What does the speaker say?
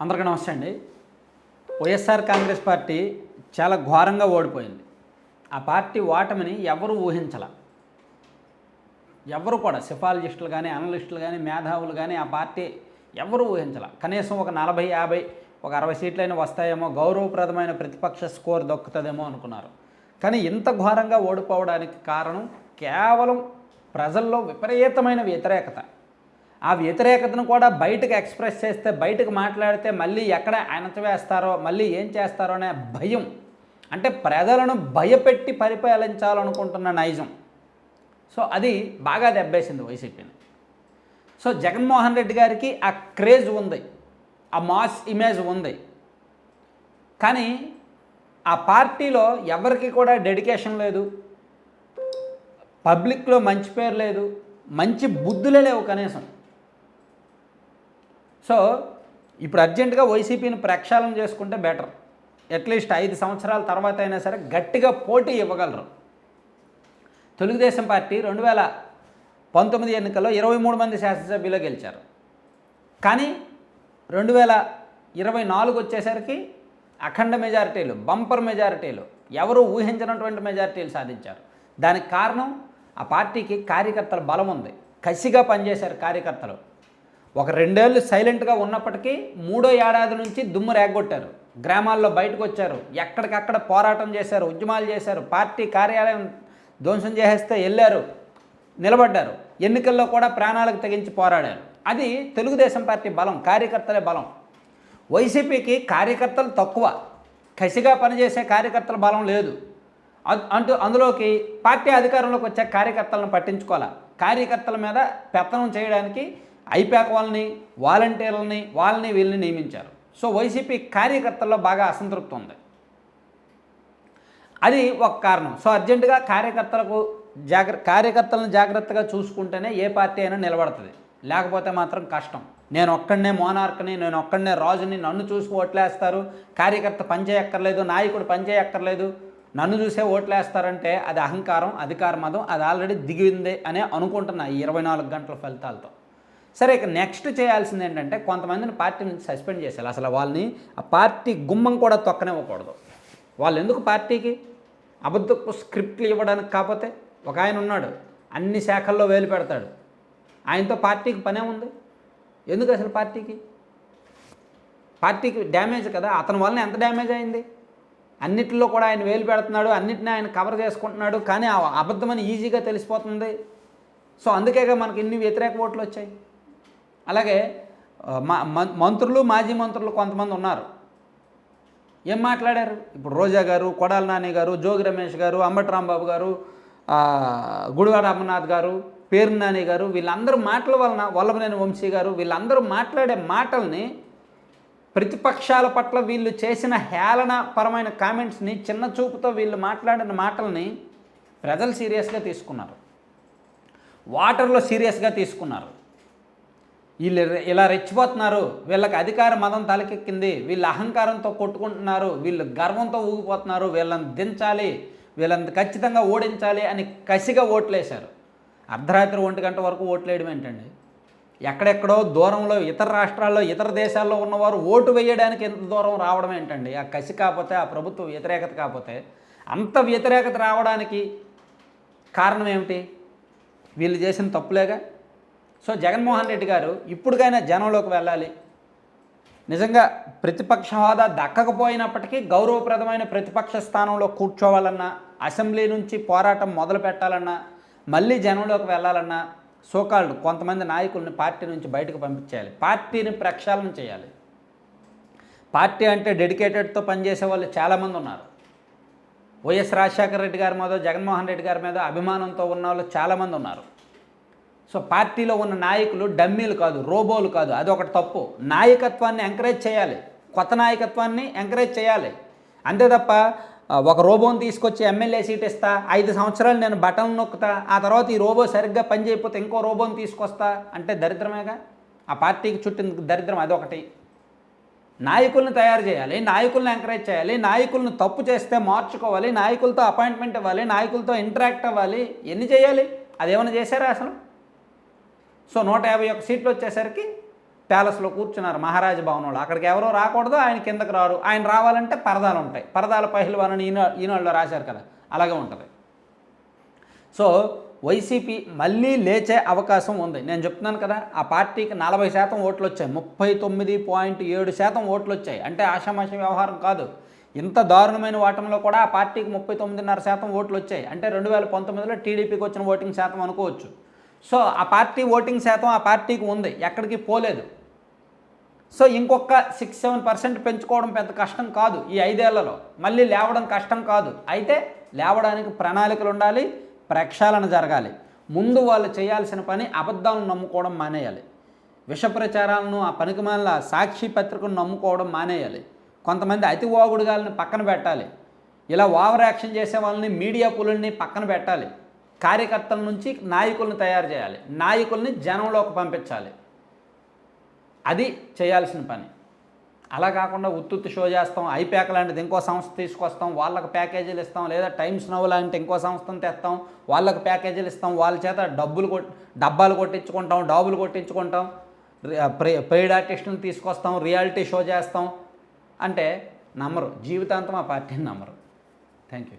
అందరికీ నమస్తే అండి. వైఎస్ఆర్ కాంగ్రెస్ పార్టీ చాలా ఘోరంగా ఓడిపోయింది. ఆ పార్టీ ఓటమిని ఎవరు ఊహించల. ఎవరు కూడా సిఫాలజిస్టులు కానీ, అనలిస్టులు కానీ, మేధావులు కానీ ఆ పార్టీ ఎవరు ఊహించల. కనీసం ఒక 40, 50, ఒక 60 సీట్లైనా వస్తాయేమో, గౌరవప్రదమైన ప్రతిపక్ష స్కోర్ దొక్కుతుందేమో అనుకున్నారు. కానీ ఇంత ఘోరంగా ఓడిపోవడానికి కారణం కేవలం ప్రజల్లో విపరీతమైన వ్యతిరేకత. ఆ వ్యతిరేకతను కూడా బయటకు ఎక్స్ప్రెస్ చేస్తే, బయటకు మాట్లాడితే మళ్ళీ ఎక్కడ అణచివేస్తారో, మళ్ళీ ఏం చేస్తారో అనే భయం. అంటే ప్రజలను భయపెట్టి పరిపాలించాలనుకుంటున్న నైజం. సో అది బాగా దెబ్బేసింది వైసీపీని. సో జగన్మోహన్ రెడ్డి గారికి ఆ క్రేజ్ ఉంది, ఆ మాస్ ఇమేజ్ ఉంది. కానీ ఆ పార్టీలో ఎవరికి కూడా డెడికేషన్ లేదు, పబ్లిక్లో మంచి పేరు లేదు, మంచి బుద్ధులే లేవు కనీసం. సో ఇప్పుడు అర్జెంటుగా వైసీపీని ప్రక్షాళన చేసుకుంటే బెటర్. అట్లీస్ట్ 5 సంవత్సరాల తర్వాత అయినా సరే గట్టిగా పోటీ ఇవ్వగలరు. తెలుగుదేశం పార్టీ 2019 ఎన్నికల్లో 23 మంది శాసనసభ్యులు గెలిచారు. కానీ 2024 వచ్చేసరికి అఖండ మెజారిటీలు, బంపర్ మెజారిటీలు, ఎవరు ఊహించినటువంటి మెజారిటీలు సాధించారు. దానికి కారణం ఆ పార్టీకి కార్యకర్తల బలం ఉంది. కసిగా పనిచేశారు కార్యకర్తలు. ఒక 2 ఏళ్ళు సైలెంట్గా ఉన్నప్పటికీ 3వ ఏడాది నుంచి దుమ్ము రేగొట్టారు. గ్రామాల్లో బయటకు వచ్చారు, ఎక్కడికక్కడ పోరాటం చేశారు, ఉద్యమాలు చేశారు, పార్టీ కార్యాలయం ధ్వంసం చేసేస్తే వెళ్ళారు, నిలబడ్డారు. ఎన్నికల్లో కూడా ప్రాణాలకు తెగించి పోరాడారు. అది తెలుగుదేశం పార్టీ బలం, కార్యకర్తలే బలం. వైసీపీకి కార్యకర్తలు తక్కువ, కసిగా పనిచేసే కార్యకర్తల బలం లేదు. అందులోకి పార్టీ అధికారంలోకి వచ్చే కార్యకర్తలను పట్టించుకోవాలి. కార్యకర్తల మీద పెత్తనం చేయడానికి ఐపాక్ వాలంటీర్లని వీళ్ళని నియమించారు. సో వైసీపీ కార్యకర్తల్లో బాగా అసంతృప్తి ఉంది. అది ఒక కారణం. సో అర్జెంటుగా కార్యకర్తలను జాగ్రత్తగా చూసుకుంటేనే ఏ పార్టీ అయినా నిలబడుతుంది. లేకపోతే మాత్రం కష్టం. నేను ఒక్కడనే మోనార్క్ని, నేను ఒక్కడనే రాజుని, నన్ను చూసి ఓట్లేస్తారు, కార్యకర్త పనిచేయక్కర్లేదు, నాయకుడు పనిచేయక్కర్లేదు, నన్ను చూసే ఓట్లేస్తారంటే అది అహంకారం, అధికార మదం. అది ఆల్రెడీ దిగిందే అనే అనుకుంటున్నా ఈ 24 గంటల ఫలితాలతో. సరే, ఇక నెక్స్ట్ చేయాల్సింది ఏంటంటే కొంతమందిని పార్టీ నుంచి సస్పెండ్ చేయాలి. అసలు వాళ్ళని ఆ పార్టీ గుమ్మం కూడా తొక్కనివ్వకూడదు. వాళ్ళు ఎందుకు పార్టీకి అబద్ధపు స్క్రిప్ట్లు ఇవ్వడానికి? కాకపోతే ఒక ఆయన ఉన్నాడు, అన్ని శాఖల్లో వేలు పెడతాడు. ఆయనతో పార్టీకి పనే ఉంది. ఎందుకు అసలు పార్టీకి డ్యామేజ్ కదా. అతని వలన ఎంత డ్యామేజ్ అయింది? అన్నిటిలో కూడా ఆయన వేలు పెడుతున్నాడు, అన్నిటిని ఆయన కవర్ చేసుకుంటున్నాడు. కానీ ఆ అబద్ధమని ఈజీగా తెలిసిపోతుంది. సో అందుకేగా మనకి ఇన్ని వ్యతిరేక ఓట్లు వచ్చాయి. అలాగే మంత్రులు, మాజీ మంత్రులు కొంతమంది ఉన్నారు. ఏం మాట్లాడారు? ఇప్పుడు రోజా గారు, కొడాల నాని గారు, జోగి రమేష్ గారు, అంబటి రాంబాబు గారు, గుడివాడ అమర్నాథ్ గారు, పేరు నాని గారు, వీళ్ళందరూ మాటల వలన, వల్లభనేని వంశీ గారు, వీళ్ళందరూ మాట్లాడే మాటల్ని, ప్రతిపక్షాల పట్ల వీళ్ళు చేసిన హేళన పరమైన కామెంట్స్ని, చిన్న చూపుతో వీళ్ళు మాట్లాడిన మాటల్ని ప్రజలు సీరియస్గా తీసుకున్నారు, వాటర్లో సీరియస్గా తీసుకున్నారు. వీళ్ళు ఇలా రెచ్చిపోతున్నారు, వీళ్ళకి అధికార మదం తలకెక్కింది, వీళ్ళు అహంకారంతో కొట్టుకుంటున్నారు, వీళ్ళు గర్వంతో ఊగిపోతున్నారు, వీళ్ళని దించాలి, వీళ్ళని ఖచ్చితంగా ఓడించాలి అని కసిగా ఓట్లేశారు. అర్ధరాత్రి 1 గంట వరకు ఓట్లేయడం ఏంటండి? ఎక్కడెక్కడో దూరంలో ఇతర రాష్ట్రాల్లో, ఇతర దేశాల్లో ఉన్నవారు ఓటు వేయడానికి ఎంత దూరం రావడం ఏంటండి? ఆ కసి కాకపోతే, ఆ ప్రభుత్వ వ్యతిరేకత కాకపోతే, అంత వ్యతిరేకత రావడానికి కారణం ఏమిటి? వీళ్ళు చేసిన తప్పులేగా. సో జగన్మోహన్ రెడ్డి గారు ఇప్పుడుకైనా జనంలోకి వెళ్ళాలి. నిజంగా ప్రతిపక్ష హోదా దక్కకపోయినప్పటికీ గౌరవప్రదమైన ప్రతిపక్ష స్థానంలో కూర్చోవాలన్నా, అసెంబ్లీ నుంచి పోరాటం మొదలు పెట్టాలన్నా, మళ్ళీ జనంలోకి వెళ్ళాలన్నా సోకాల్డ్ కొంతమంది నాయకుల్ని పార్టీ నుంచి బయటకు పంపించేయాలి. పార్టీని ప్రక్షాళన చేయాలి. పార్టీ అంటే డెడికేటెడ్తో పనిచేసే వాళ్ళు చాలామంది ఉన్నారు. వైఎస్ రాజశేఖర రెడ్డి గారి మీద, జగన్మోహన్ రెడ్డి గారి మీద అభిమానంతో ఉన్న వాళ్ళు చాలామంది ఉన్నారు. సో పార్టీలో ఉన్న నాయకులు డమ్మీలు కాదు, రోబోలు కాదు. అదొకటి తప్పు. నాయకత్వాన్ని ఎంకరేజ్ చేయాలి, కొత్త నాయకత్వాన్ని ఎంకరేజ్ చేయాలి. అంతే తప్ప ఒక రోబోని తీసుకొచ్చి ఎమ్మెల్యే సీట్ ఇస్తా, 5 సంవత్సరాలు నేను బటన్ నొక్కుతా, ఆ తర్వాత ఈ రోబో సరిగ్గా పనిచేయకపోతే ఇంకో రోబోని తీసుకొస్తా అంటే దరిద్రమేగా. ఆ పార్టీకి చుట్టిన దరిద్రం అదొకటి. నాయకుల్ని తయారు చేయాలి, నాయకుల్ని ఎంకరేజ్ చేయాలి, నాయకులను తప్పు చేస్తే మార్చుకోవాలి, నాయకులతో అపాయింట్మెంట్ ఇవ్వాలి, నాయకులతో ఇంటరాక్ట్ అవ్వాలి. ఎన్ని చేయాలి? అదేమైనా చేశారా అసలు? సో 151 సీట్లు వచ్చేసరికి ప్యాలెస్లో కూర్చున్నారు మహారాజ భవనంలో. అక్కడికి ఎవరో రాకూడదు, ఆయన కిందకి రారు. ఆయన రావాలంటే పరదాలు ఉంటాయి. పరదాల పహిల్వాన్ ఈనాడులో రాశారు కదా, అలాగే ఉంటుంది. సో వైసీపీ మళ్ళీ లేచే అవకాశం ఉంది. నేను చెప్తున్నాను కదా, ఆ పార్టీకి 40% ఓట్లు వచ్చాయి, 39.7% ఓట్లు వచ్చాయి. అంటే ఆషామాషి వ్యవహారం కాదు. ఇంత దారుణమైన ఓటంలో కూడా ఆ పార్టీకి 39.5% ఓట్లు వచ్చాయి. అంటే 2019లో టీడీపీకి వచ్చిన ఓటింగ్ శాతం అనుకోవచ్చు. సో ఆ పార్టీ ఓటింగ్ శాతం ఆ పార్టీకి ఉంది, ఎక్కడికి పోలేదు. సో ఇంకొక 6-7% పెంచుకోవడం పెద్ద కష్టం కాదు. ఈ 5 ఏళ్లలో మళ్ళీ లేవడం కష్టం కాదు. అయితే లేవడానికి ప్రణాళికలు ఉండాలి, ప్రక్షాళన జరగాలి. ముందు వాళ్ళు చేయాల్సిన పని అబద్ధాలను నమ్ముకోవడం మానేయాలి. విష ప్రచారాలను, ఆ పనికిమాల సాక్షి పత్రికను నమ్ముకోవడం మానేయాలి. కొంతమంది అతి వాగుడుగాలని పక్కన పెట్టాలి. ఇలా ఓవర్ యాక్షన్ చేసే వాళ్ళని, మీడియా పులుల్ని పక్కన పెట్టాలి. కార్యకర్తల నుంచి నాయకుల్ని తయారు చేయాలి, నాయకుల్ని జనంలోకి పంపించాలి. అది చేయాల్సిన పని. అలా కాకుండా ఉత్తుత్తి షో చేస్తాం, ఐప్యాక్ లాంటిది ఇంకో సంస్థ తీసుకొస్తాం, వాళ్ళకి ప్యాకేజీలు ఇస్తాం, లేదా టైమ్స్ నౌ లాంటి ఇంకో సంస్థను తెస్తాం, వాళ్ళకి ప్యాకేజీలు ఇస్తాం, వాళ్ళ చేత డబ్బాలు కొట్టించుకుంటాం, డాబులు కొట్టించుకుంటాం, పెయిడ్ ఆర్టిస్టులను తీసుకొస్తాం, రియాలిటీ షో చేస్తాం అంటే నమ్మరు. జీవితాంతం ఆ పార్టీని నమ్మరు. Thank you.